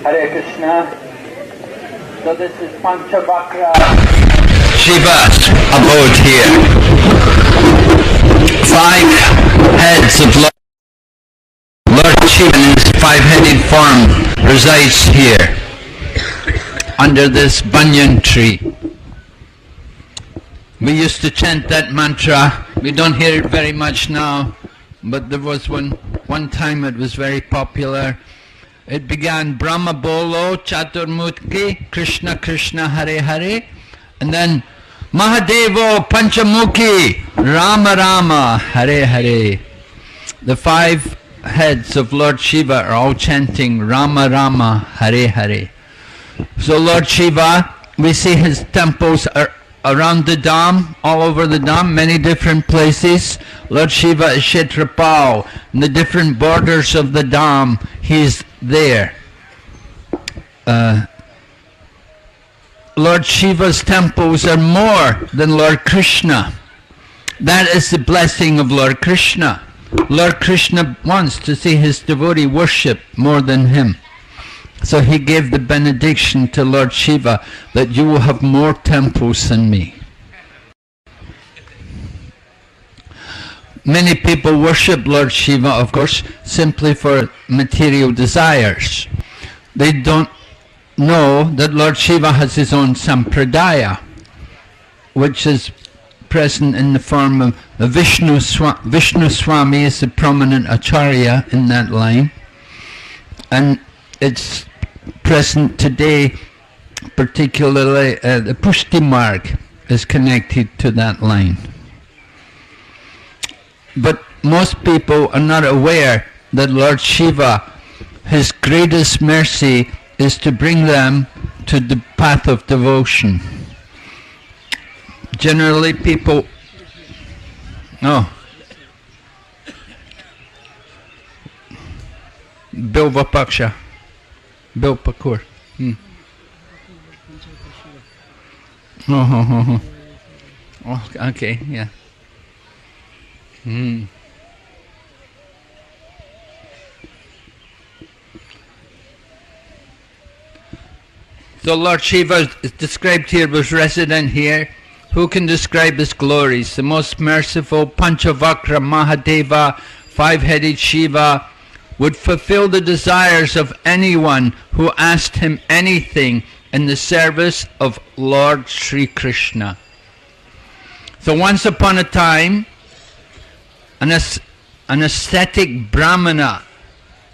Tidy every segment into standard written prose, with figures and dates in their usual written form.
Hare Krishna. So this is Pancavaktra. Shiva's abode here. 5 heads of Lord Shiva in his 5-headed form resides here under this banyan tree. We used to chant that mantra. We don't hear it very much now, but there was one time it was very popular. It began Brahma Bolo Chaturmukhi Krishna Krishna Hare Hare, and then Mahadevo Panchamukhi Rama Rama Hare Hare. The 5 heads of Lord Shiva are all chanting Rama Rama Hare Hare. So Lord Shiva, we see his temples are around the dam, all over the dam, many different places. Lord Shiva is Kshetrapal. In the different borders of the dam, he's there. Lord Shiva's temples are more than Lord Krishna. That is the blessing of Lord Krishna. Lord Krishna wants to see his devotee worship more than him. So he gave the benediction to Lord Shiva that you will have more temples than me. Many people worship Lord Shiva, of course, simply for material desires. They don't know that Lord Shiva has his own sampradaya, which is present in the form of the Vishnu Swami is the prominent acharya in that line, and it's present today, particularly the Pushti Marg is connected to that line. But most people are not aware that Lord Shiva, his greatest mercy is to bring them to the path of devotion. Generally people, Bilva Paksha. Bill Pakur. Oh, okay, yeah. So Lord Shiva is described here, was resident here. Who can describe his glories? The most merciful Pancavaktra Mahadeva, 5-headed Shiva, would fulfill the desires of anyone who asked him anything in the service of Lord Sri Krishna. So once upon a time, an ascetic Brahmana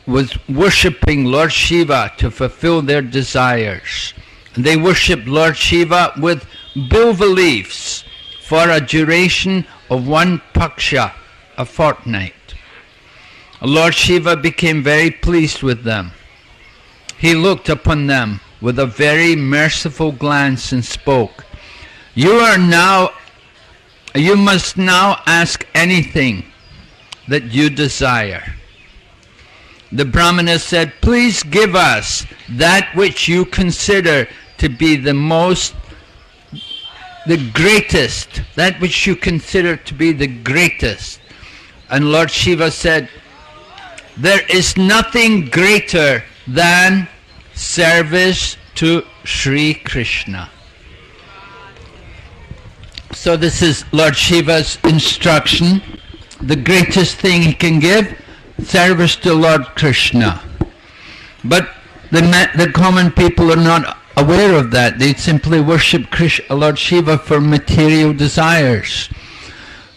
was worshipping Lord Shiva to fulfill their desires. And they worshipped Lord Shiva with bilva leaves for a duration of 1 paksha, a fortnight. Lord Shiva became very pleased with them. He looked upon them with a very merciful glance and spoke, you must now ask anything that you desire. The Brahmana said, please give us that which you consider to be the greatest, that which you consider to be the greatest. And Lord Shiva said, there is nothing greater than service to Sri Krishna. So this is Lord Shiva's instruction. The greatest thing he can give, service to Lord Krishna. But the common people are not aware of that. They simply worship Lord Shiva for material desires.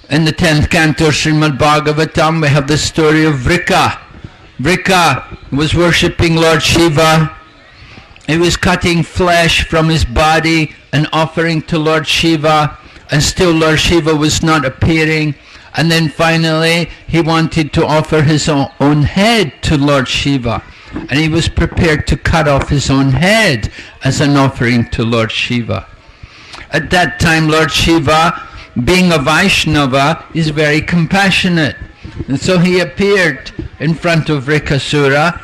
In the 10th canto of Srimad Bhagavatam, we have the story of Vrika. Vrika was worshipping Lord Shiva. He was cutting flesh from his body and offering to Lord Shiva, and still Lord Shiva was not appearing. And then finally he wanted to offer his own head to Lord Shiva, and he was prepared to cut off his own head as an offering to Lord Shiva. At that time Lord Shiva, being a Vaishnava, is very compassionate, and so he appeared in front of Vrikasura.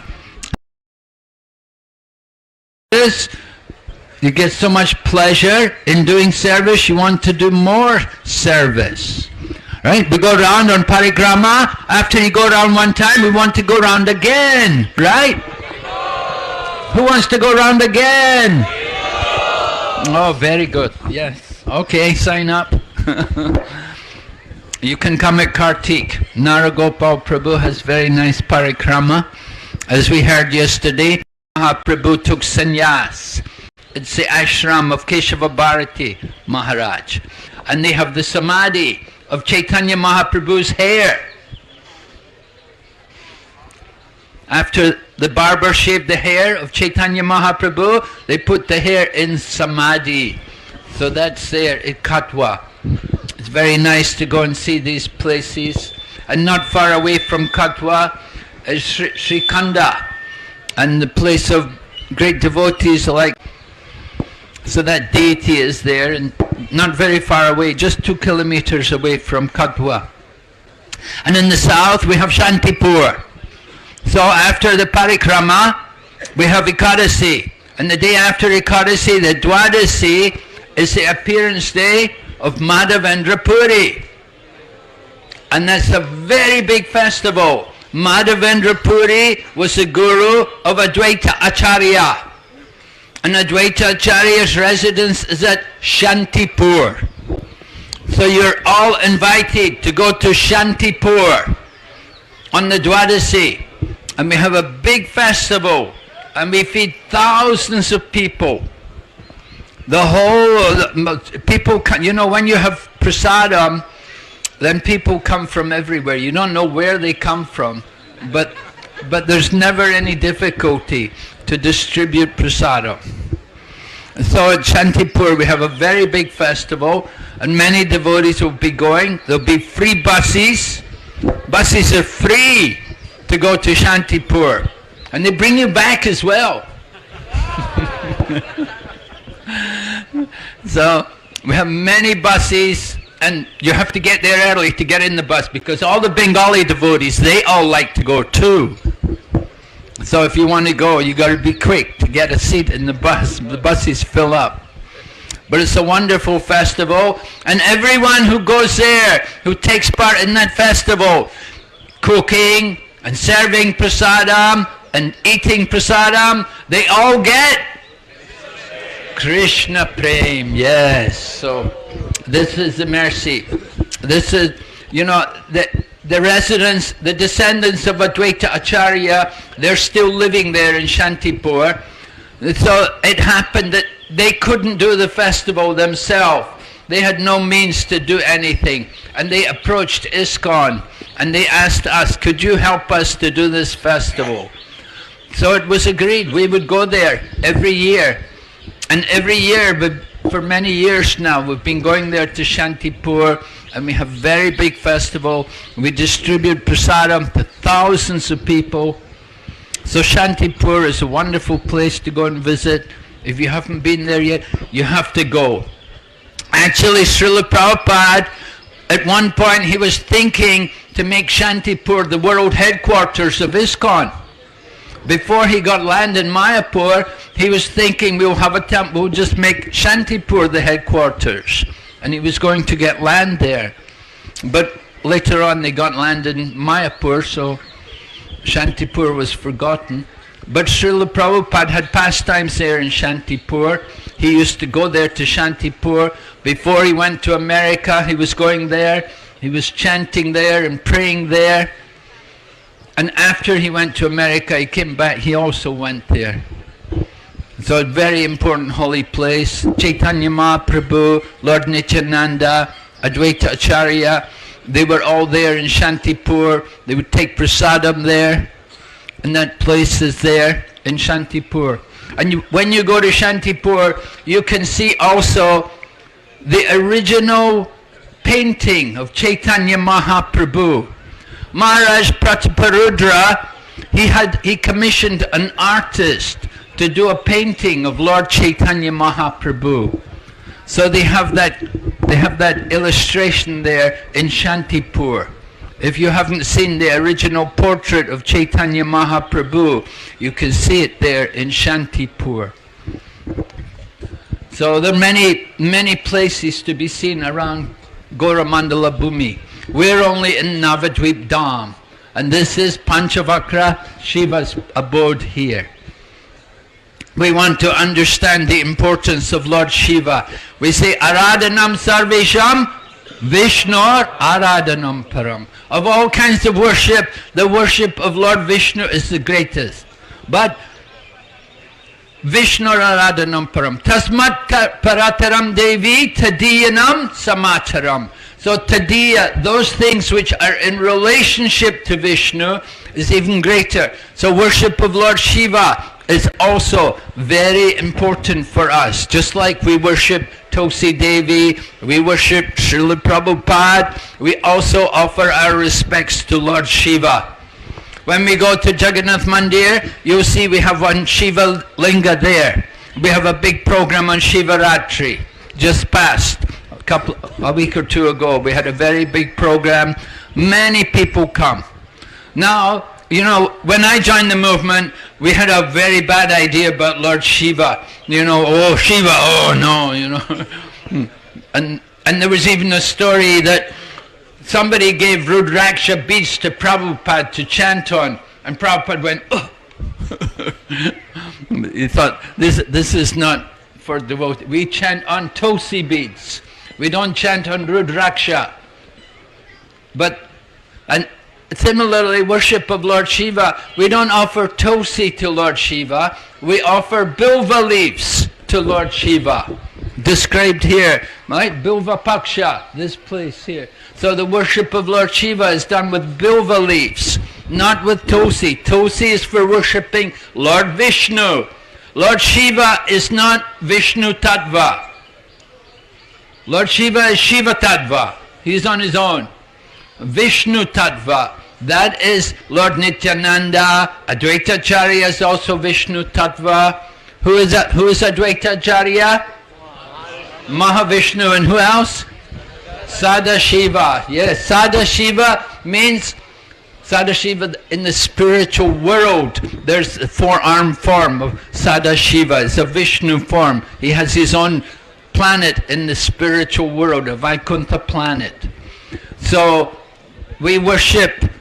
You get so much pleasure in doing service, you want to do more service. Right? We go around on parikrama. After you go around one time, we want to go around again. Right? Who wants to go round again? Oh, very good. Yes. Okay, sign up. You can come at Kartik. Naragopal Prabhu has very nice parikrama. As we heard yesterday, Mahaprabhu took sannyas. It's the ashram of Keshava Bharati Maharaj. And they have the samadhi of Chaitanya Mahaprabhu's hair. After the barber shaved the hair of Chaitanya Mahaprabhu, they put the hair in samadhi. So that's there at Katwa. It's very nice to go and see these places. And not far away from Katwa is Sri Khanda, and the place of great devotees like. So that deity is there, and not very far away, just 2 kilometers away from Katwa. And in the south we have Shantipur. So after the parikrama, we have Ekadasi. And the day after Ekadasi, the Dwadasi, is the appearance day of Madhavendra Puri. And that's a very big festival. Madhavendra Puri was the guru of Advaita Acharya. And Advaita Acharya's residence is at Shantipur. So you're all invited to go to Shantipur on the Dwadasi. And we have a big festival, and we feed thousands of people. The whole, people come, you know, when you have prasadam, then people come from everywhere. You don't know where they come from, but there's never any difficulty to distribute prasadam. So at Shantipur we have a very big festival, and many devotees will be going. There'll be free buses. Buses are free to go to Shantipur, and they bring you back as well. So we have many buses, and you have to get there early to get in the bus, because all the Bengali devotees, they all like to go too. So if you want to go, you got to be quick to get a seat in the bus. The buses fill up. But it's a wonderful festival, and everyone who goes there, who takes part in that festival, cooking and serving prasadam and eating prasadam, they all get Krishna Prem. Yes. So this is the mercy. This is, you know, the residents, the descendants of Advaita Acharya, they're still living there in Shantipur. So it happened that they couldn't do the festival themselves. They had no means to do anything. And they approached ISKCON and they asked us, could you help us to do this festival? So it was agreed we would go there every year. And every year, but for many years now, we've been going there to Shantipur, and we have a very big festival. We distribute prasadam to thousands of people. So Shantipur is a wonderful place to go and visit. If you haven't been there yet, you have to go. Actually, Srila Prabhupada, at one point he was thinking to make Shantipur the world headquarters of ISKCON. Before he got land in Mayapur, he was thinking we'll have a temple, we'll just make Shantipur the headquarters. And he was going to get land there. But later on they got land in Mayapur, so Shantipur was forgotten. But Srila Prabhupada had pastimes there in Shantipur. He used to go there to Shantipur. Before he went to America, he was going there. He was chanting there and praying there. And after he went to America, he came back, he also went there. So a very important holy place. Chaitanya Mahaprabhu, Lord Nityananda, Advaita Acharya, they were all there in Shantipur. They would take prasadam there. And that place is there in Shantipur. And when you go to Shantipur, you can see also the original painting of Chaitanya Mahaprabhu. Maharaj Prataparudra, he commissioned an artist to do a painting of Lord Chaitanya Mahaprabhu. So they have that illustration there in Shantipur. If you haven't seen the original portrait of Chaitanya Mahaprabhu, you can see it there in Shantipur. So there are many places to be seen around Gauramandala Bhumi. We're only in Navadwip Dham, and this is Pancavaktra, Shiva's abode here. we want to understand the importance of Lord Shiva. We say Aradhanam Sarvesham Vishnur Aradhanam Param. Of all kinds of worship, the worship of Lord Vishnu is the greatest. But Vishnu Aradhanam Param. Tasmat Parataram Devi Tadiyanam Samacharam. So Tadiya, those things which are in relationship to Vishnu, is even greater. So worship of Lord Shiva is also very important for us. Just like we worship Tulsi Devi, we worship Srila Prabhupada, we also offer our respects to Lord Shiva. When we go to Jagannath Mandir, you'll see we have one Shiva Linga there. We have a big program on Shivaratri. Just passed a week or two ago, we had a very big program. Many people come. Now, you know, when I joined the movement, we had a very bad idea about Lord Shiva. You know, oh Shiva, oh no, you know. and there was even a story that somebody gave Rudraksha beads to Prabhupada to chant on, and Prabhupada went, oh. He thought, this is not for devotees. We chant on Tulsi beads. We don't chant on Rudraksha. And similarly, worship of Lord Shiva, we don't offer Tulsi to Lord Shiva, we offer Bilva leaves to Lord Shiva. Described here, right? Bilva Paksha, this place here. So the worship of Lord Shiva is done with Bilva leaves, not with Tulsi. Tulsi is for worshipping Lord Vishnu. Lord Shiva is not Vishnu Tattva. Lord Shiva is Shiva Tattva. He's on his own. Vishnu Tattva, that is Lord Nityananda. Advaita Acharya is also Vishnu Tattva. Who is Advaita Acharya? Mahavishnu. And who else? Sadashiva. Yes, Sadashiva means Sadashiva in the spiritual world. There's a four-armed form of Sadashiva. It's a Vishnu form. He has his own planet in the spiritual world, a Vaikuntha planet. So we worship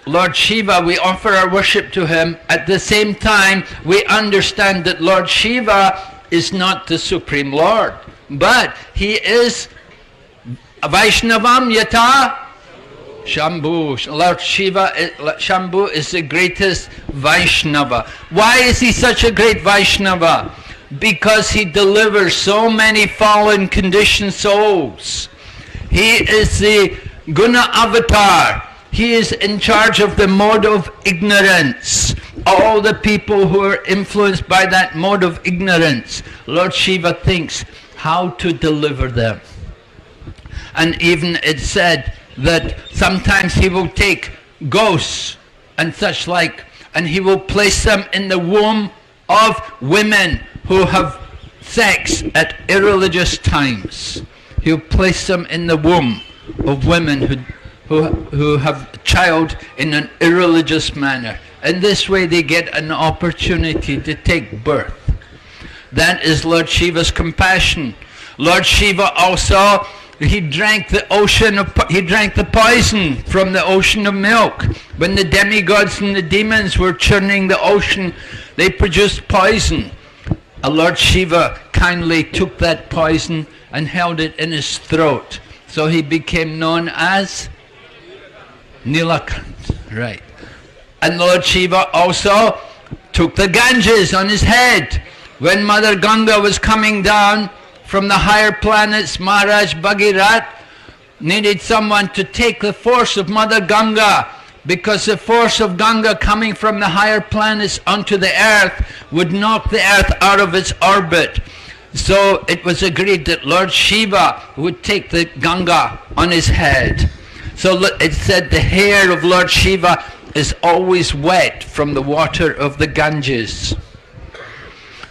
Lord Shiva, we offer our worship to him. At the same time, we understand that Lord Shiva is not the Supreme Lord, but he is Vaishnavam Yata Shambhu. Lord Shiva, Shambhu is the greatest Vaishnava. Why is he such a great Vaishnava? Because he delivers so many fallen conditioned souls. He is the Guna Avatar. He is in charge of the mode of ignorance. All the people who are influenced by that mode of ignorance, Lord Shiva thinks how to deliver them. And even it's said that sometimes he will take ghosts and such like, and he will place them in the womb of women who have sex at irreligious times. He'll place them in the womb of women who have a child in an irreligious manner. And this way they get an opportunity to take birth. That is Lord Shiva's compassion. Lord Shiva also, he drank the poison from the ocean of milk. When the demigods and the demons were churning the ocean, they produced poison. Lord Shiva kindly took that poison and held it in his throat. So he became known as Nilakant, right. And Lord Shiva also took the Ganges on his head. When Mother Ganga was coming down from the higher planets, Maharaj Bhagirath needed someone to take the force of Mother Ganga, because the force of Ganga coming from the higher planets onto the earth would knock the earth out of its orbit. So it was agreed that Lord Shiva would take the Ganga on his head. So it said the hair of Lord Shiva is always wet from the water of the Ganges.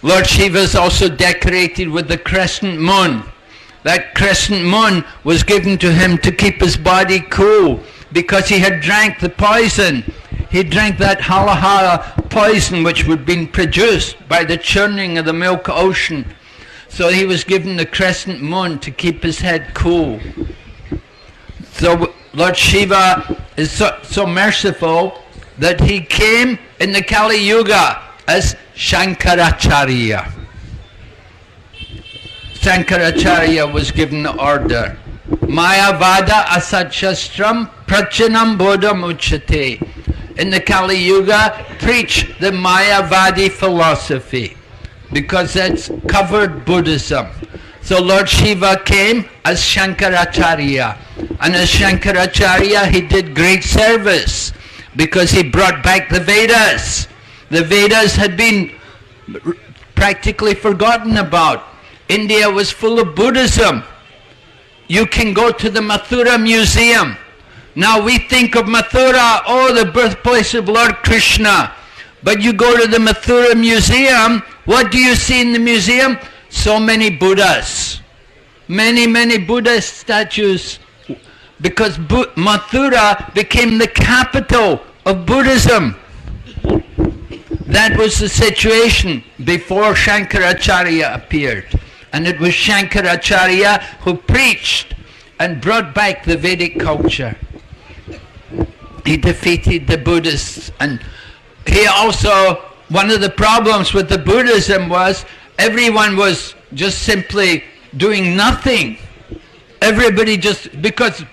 Lord Shiva is also decorated with the crescent moon. That crescent moon was given to him to keep his body cool, because he had drank the poison. He drank that halahala poison which had been produced by the churning of the milk ocean. So he was given the crescent moon to keep his head cool. So Lord Shiva is so merciful that he came in the Kali Yuga as Shankaracharya. Shankaracharya was given the order, Mayavada asatshastram prachanam bodham uchate. In the Kali Yuga, preach the Mayavadi philosophy, because that's covered Buddhism. So Lord Shiva came as Shankaracharya, and as Shankaracharya he did great service, because he brought back the Vedas. The Vedas had been practically forgotten about. India was full of Buddhism. You can go to the Mathura Museum. Now we think of Mathura, oh, the birthplace of Lord Krishna. But you go to the Mathura Museum, what do you see in the museum? So many Buddhas. Many Buddha statues. Because Mathura became the capital of Buddhism. That was the situation before Shankaracharya appeared. And it was Shankaracharya who preached and brought back the Vedic culture. He defeated the Buddhists, and he also, one of the problems with the Buddhism was everyone was just simply doing nothing. Everybody just, because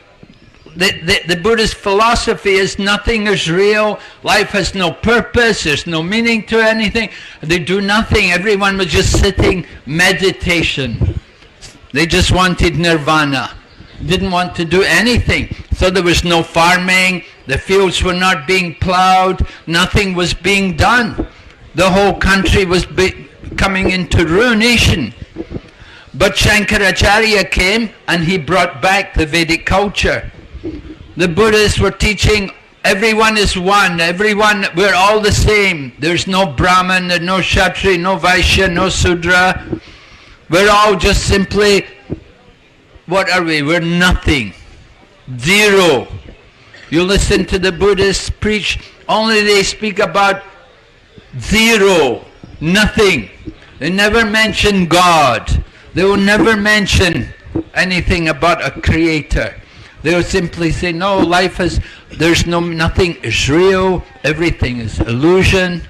the Buddhist philosophy is nothing is real, life has no purpose, there's no meaning to anything. They do nothing, everyone was just sitting, meditation. They just wanted nirvana, didn't want to do anything. So there was no farming, the fields were not being plowed, nothing was being done. The whole country was coming into ruination. But Shankaracharya came and he brought back the Vedic culture. The Buddhists were teaching everyone is one, everyone, we're all the same. There's no Brahman, there's no Kshatriya, no Vaishya, no Sudra. We're all just simply, what are we? We're nothing. Zero. You listen to the Buddhists preach, only they speak about zero, nothing. They never mention God. They will never mention anything about a creator. They will simply say, no, life is, nothing is real, everything is illusion.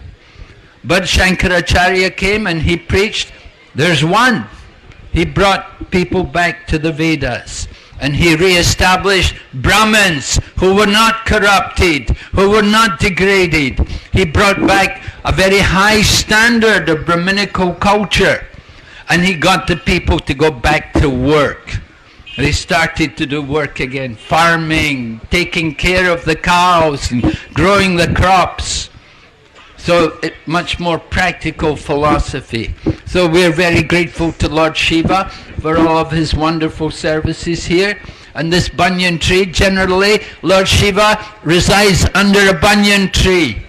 But Shankaracharya came and he preached, there's one. He brought people back to the Vedas. And he re-established Brahmins who were not corrupted, who were not degraded. He brought back a very high standard of Brahminical culture. And he got the people to go back to work. They started to do work again, farming, taking care of the cows and growing the crops. So much more practical philosophy. So we're very grateful to Lord Shiva for all of his wonderful services here. And this banyan tree, generally Lord Shiva resides under a banyan tree.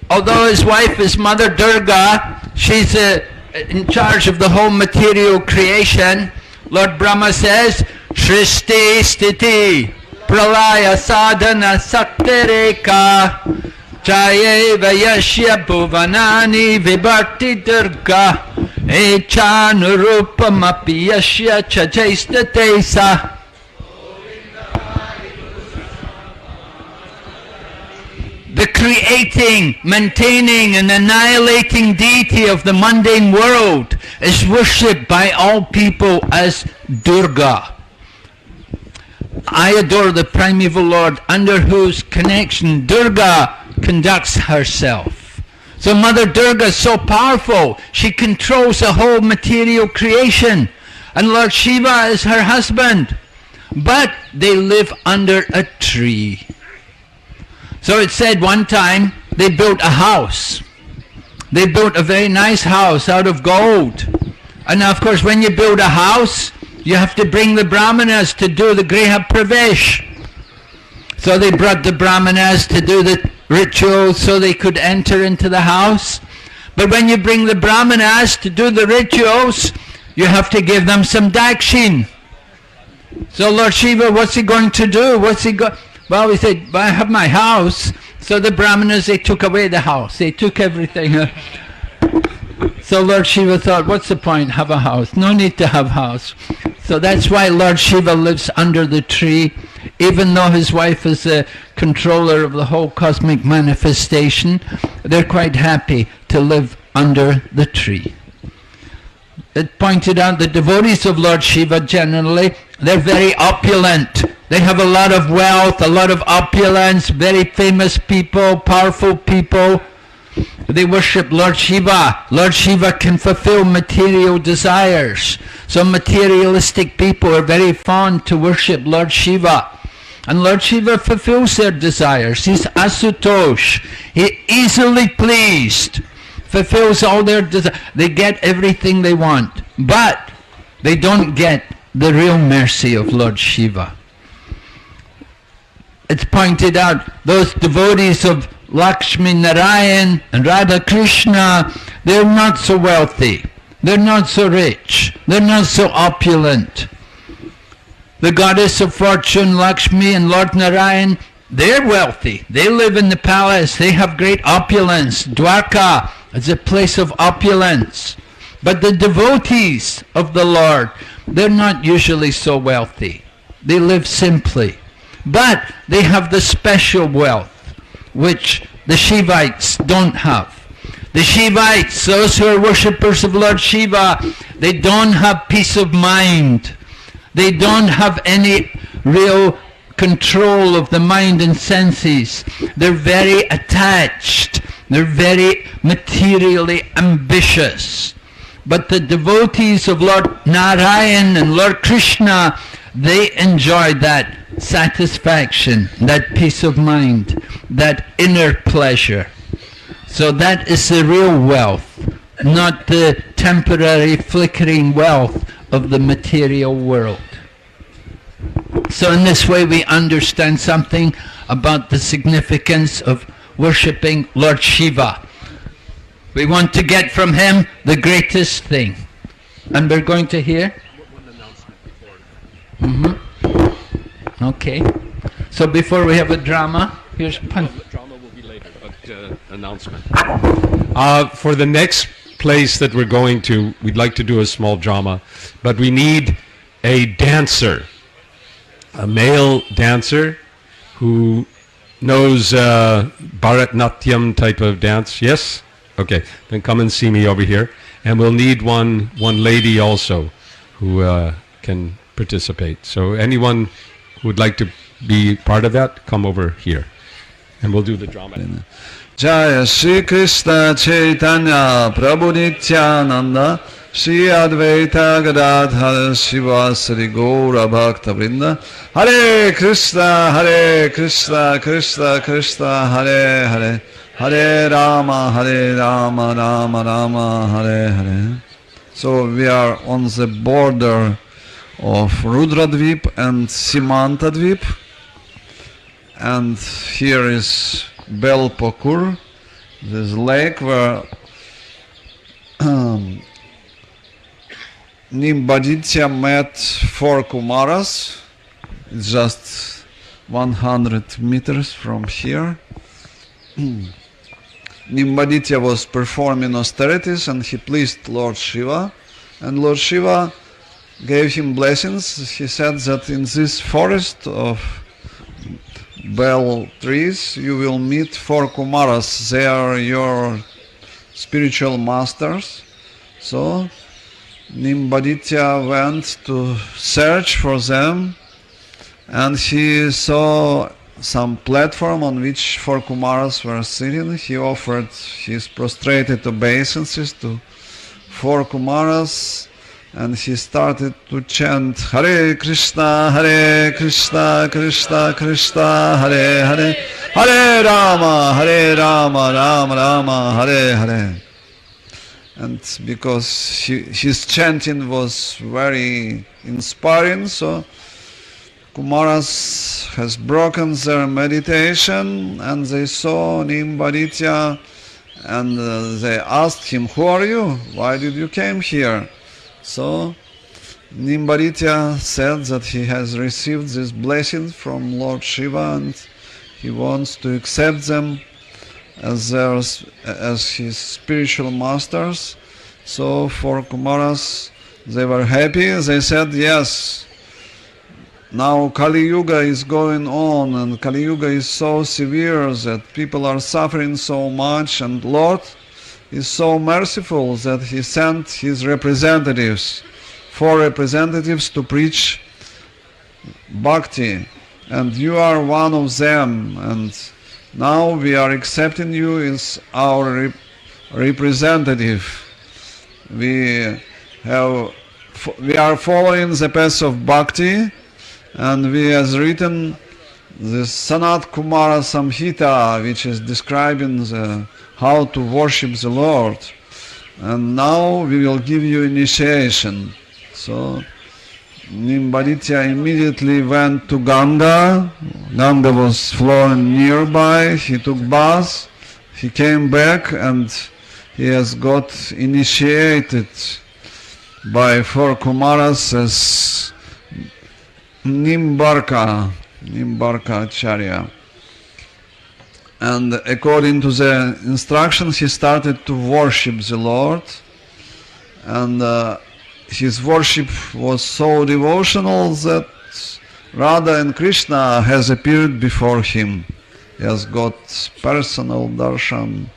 Although his wife is Mother Durga, she's in charge of the whole material creation. Lord Brahma says, Shrishti Stiti Pralaya Sadhana Saktireka Chayeva Yashya Bhuvanani Vibharti Durga Echanurupamapi Yashya Chajaistate. The creating, maintaining and annihilating deity of the mundane world is worshipped by all people as Durga. I adore the primeval Lord under whose connection Durga conducts herself. So Mother Durga is so powerful, she controls the whole material creation. And Lord Shiva is her husband. But they live under a tree. So it said one time they built a house. They built a very nice house out of gold. And now of course when you build a house, you have to bring the brahmanas to do the Griha Pravesh. So they brought the brahmanas to do the rituals so they could enter into the house. But when you bring the brahmanas to do the rituals, you have to give them some dakshin. So Lord Shiva, what's he going to do? Well, he said, well, I have my house. So the brahmanas, they took away the house. They took everything. So Lord Shiva thought, what's the point? Have a house. No need to have a house. So that's why Lord Shiva lives under the tree. Even though his wife is controller of the whole cosmic manifestation, they're quite happy to live under the tree. It pointed out the devotees of Lord Shiva generally, they're very opulent. They have a lot of wealth, a lot of opulence, very famous people, powerful people. They worship Lord Shiva. Lord Shiva can fulfill material desires. So materialistic people are very fond to worship Lord Shiva. And Lord Shiva fulfills their desires. He's asutosh. He's easily pleased. Fulfills all their desires. They get everything they want. But they don't get the real mercy of Lord Shiva. It's pointed out those devotees of Lakshmi Narayan and Radha Krishna, they're not so wealthy. They're not so rich. They're not so opulent. The goddess of fortune, Lakshmi, and Lord Narayan, they're wealthy. They live in the palace. They have great opulence. Dwarka is a place of opulence. But the devotees of the Lord, they're not usually so wealthy. They live simply. But they have the special wealth, which the Shivites don't have. The Shivites, those who are worshippers of Lord Shiva, they don't have peace of mind. They don't have any real control of the mind and senses. They're very attached. They're very materially ambitious. But the devotees of Lord Narayan and Lord Krishna, they enjoy that satisfaction, that peace of mind, that inner pleasure. So that is the real wealth, not the temporary flickering wealth of the material world. So in this way we understand something about the significance of worshipping Lord Shiva. We want to get from him the greatest thing. And we're going to hear? One announcement before. Okay. So before we have a drama, here's Pan. Drama will be later, but announcement. For the next place that we're going to, we'd like to do a small drama, but we need a dancer, a male dancer who knows Bharatnatyam type of dance. Yes? Okay, then come and see me over here. And we'll need one lady also who can participate. So anyone who would like to be part of that, come over here. And we'll do the drama. Jaya Shri Krishna Chaitanya Prabhu Nityananda Shri Advaita Gadadhara Shiva Sri Gaura Bhakta Vrinda Hare Krishna Krishna Krishna Hare Hare Hare Rama Rama Rama Hare Hare. So we are on the border of Rudradvip and Simantadwip, and here is Belpokur, this lake where Nimbaditya met four Kumaras. It's just 100 meters from here. Nimbaditya was performing austerities and he pleased Lord Shiva, and Lord Shiva gave him blessings. He said that in this forest of bell trees you will meet four Kumaras. They are your spiritual masters. So Nimbaditya went to search for them, and he saw some platform on which four Kumaras were sitting. He offered his prostrated obeisances to four Kumaras, and he started to chant Hare Krishna Krishna Krishna Hare Hare Hare Rama Rama Rama Hare Hare. And because his chanting was very inspiring, so Kumaras has broken their meditation, and they saw Nimbaditya, and they asked him, "Who are you? Why did you came here?" So Nimbaditya said that he has received this blessing from Lord Shiva and he wants to accept them as his spiritual masters. So for Kumaras, they were happy. They said, "Yes, now Kali Yuga is going on, and Kali Yuga is so severe that people are suffering so much, and Lord is so merciful that He sent His representatives, 4 representatives to preach bhakti, and you are one of them, and now we are accepting you as our representative. We are following the path of bhakti, and we has written the Sanat Kumara Samhita, which is describing how to worship the Lord. And now we will give you initiation. So Nimbaditya immediately went to Ganga. Ganga was flowing nearby. He took bath. He came back and he has got initiated by 4 Kumaras as Nimbarka Acharya. And according to the instructions, he started to worship the Lord, and his worship was so devotional that Radha and Krishna has appeared before him. He has got personal darshan,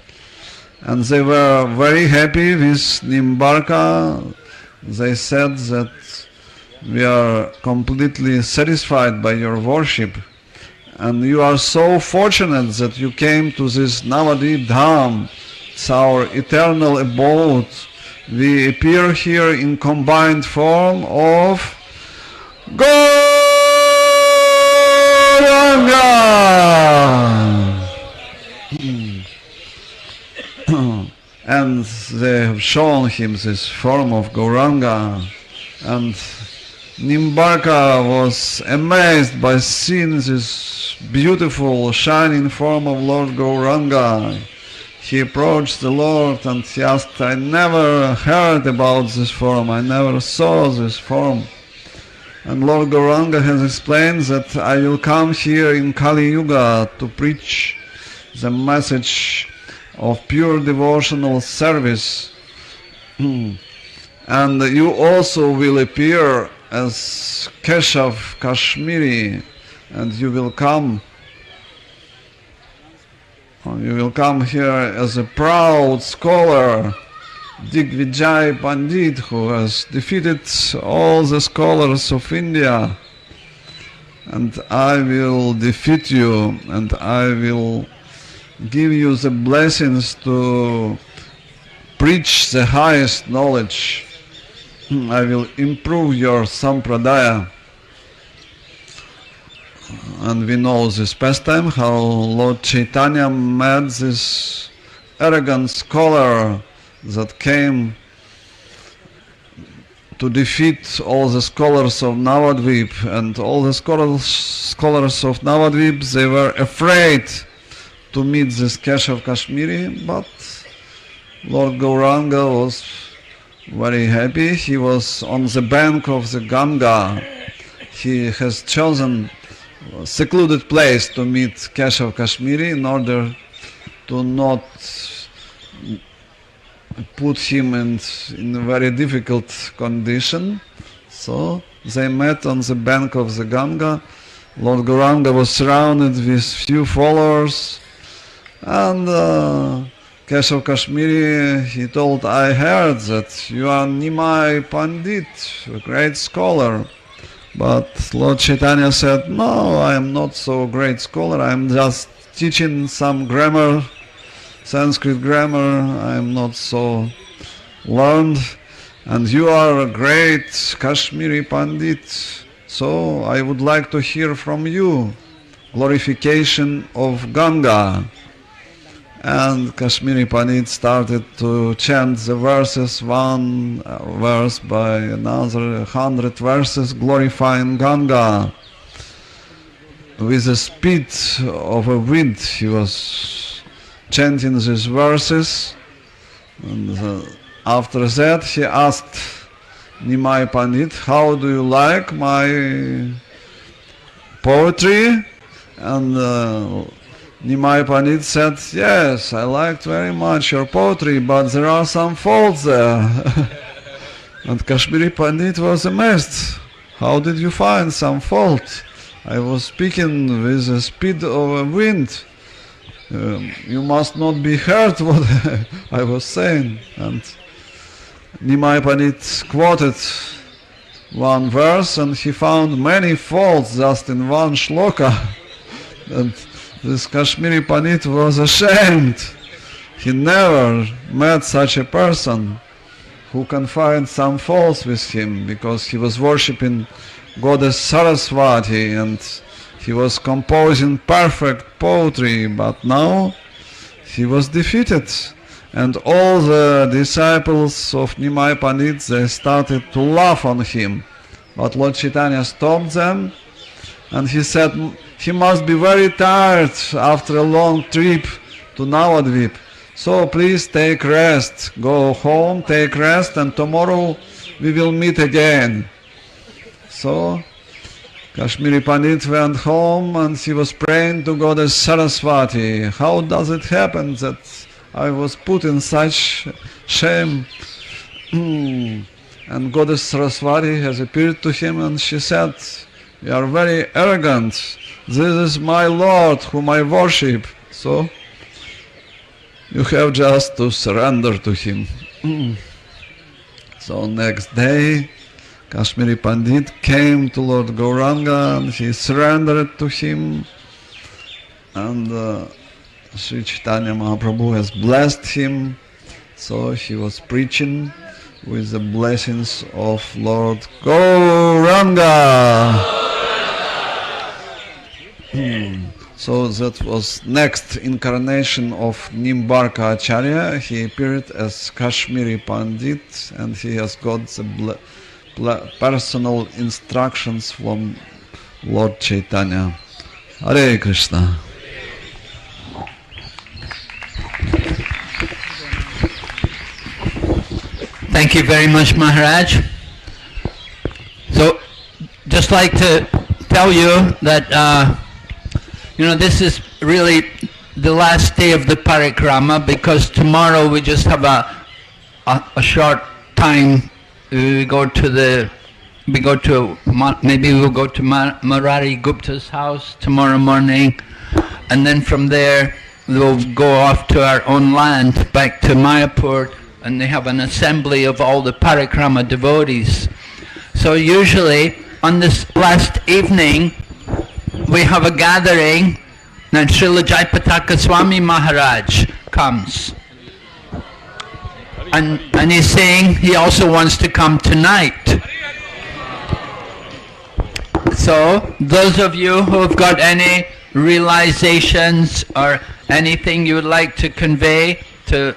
and they were very happy with Nimbarka. They said that we are completely satisfied by your worship, and you are so fortunate that you came to this Navadvip Dham. It's our eternal abode. We appear here in combined form of Gauranga. And they have shown him this form of Gauranga, and Nimbarka was amazed by seeing this beautiful shining form of Lord Gauranga. He approached the Lord and he asked, I never heard about this form, I never saw this form. And Lord Gauranga has explained that I will come here in Kali Yuga to preach the message of pure devotional service. And you also will appear as Keshav Kashmiri, and you will come here as a proud scholar, Digvijay Pandit, who has defeated all the scholars of India. And I will defeat you, and I will give you the blessings to preach the highest knowledge. I will improve your sampradaya. And we know this pastime, how Lord Chaitanya met this arrogant scholar that came to defeat all the scholars of Navadvip, and all the scholars of Navadvip, they were afraid to meet this Keshav Kashmiri, but Lord Gauranga was very happy. He was on the bank of the Ganga. He has chosen a secluded place to meet Keshav Kashmiri in order to not put him in a very difficult condition. So they met on the bank of the Ganga. Lord Gauranga was surrounded with few followers, and Keshav Kashmiri, he told, I heard that you are Nimai Pandit, a great scholar. But Lord Chaitanya said, no, I am not so great scholar, I am just teaching some grammar, Sanskrit grammar, I am not so learned, and you are a great Kashmiri Pandit, so I would like to hear from you glorification of Ganga. And Kashmiri Pandit started to chant the verses, one verse by another, 100 verses glorifying Ganga. With the speed of a wind he was chanting these verses, and after that he asked Nimai Pandit, how do you like my poetry? And Nimai Pandit said, yes, I liked very much your poetry, but there are some faults there. And Kashmiri Pandit was amazed. how did you find some fault? I was speaking with the speed of a wind. You must not be heard what I was saying. And Nimai Pandit quoted one verse and he found many faults just in one shloka. And this Kashmiri Pandit was ashamed. He never met such a person who can find some faults with him, because he was worshipping Goddess Saraswati and he was composing perfect poetry, but now he was defeated. And all the disciples of Nimai Pandit, they started to laugh on him. But Lord Chaitanya stopped them and he said he must be very tired after a long trip to Navadwip. So please take rest, go home, take rest, and tomorrow we will meet again. So Kashmiri Pandit went home and he was praying to Goddess Saraswati. How does it happen that I was put in such shame? And Goddess Saraswati has appeared to him and she said, you are very arrogant. This is my Lord whom I worship. So you have just to surrender to him. So next day, Kashmiri Pandit came to Lord Gauranga and he surrendered to him. And Sri Chaitanya Mahaprabhu has blessed him. So he was preaching with the blessings of Lord Gauranga. So that was next incarnation of Nimbarka Acharya. He appeared as Kashmiri Pandit and he has got the personal instructions from Lord Chaitanya. Hare Krishna. Thank you very much, Maharaj. So, just like to tell you that this is really the last day of the parikrama, because tomorrow we just have a short time. Maybe we'll go to Murari Gupta's house tomorrow morning, and then from there we'll go off to our own land, back to Mayapur, and they have an assembly of all the parikrama devotees. So usually on this last evening we have a gathering, and Srila Jayapataka Swami Maharaj comes. And he's saying he also wants to come tonight. So, those of you who have got any realizations or anything you would like to convey to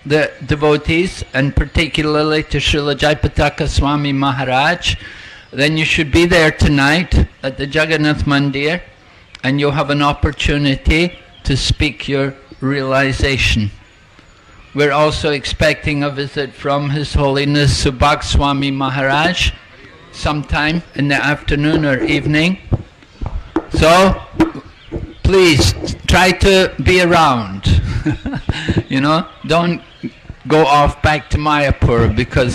the devotees, and particularly to Srila Jayapataka Swami Maharaj, then you should be there tonight at the Jagannath Mandir, and you'll have an opportunity to speak your realization. We're also expecting a visit from His Holiness Subhag Swami Maharaj sometime in the afternoon or evening. So please try to be around. Don't go off back to Mayapur, because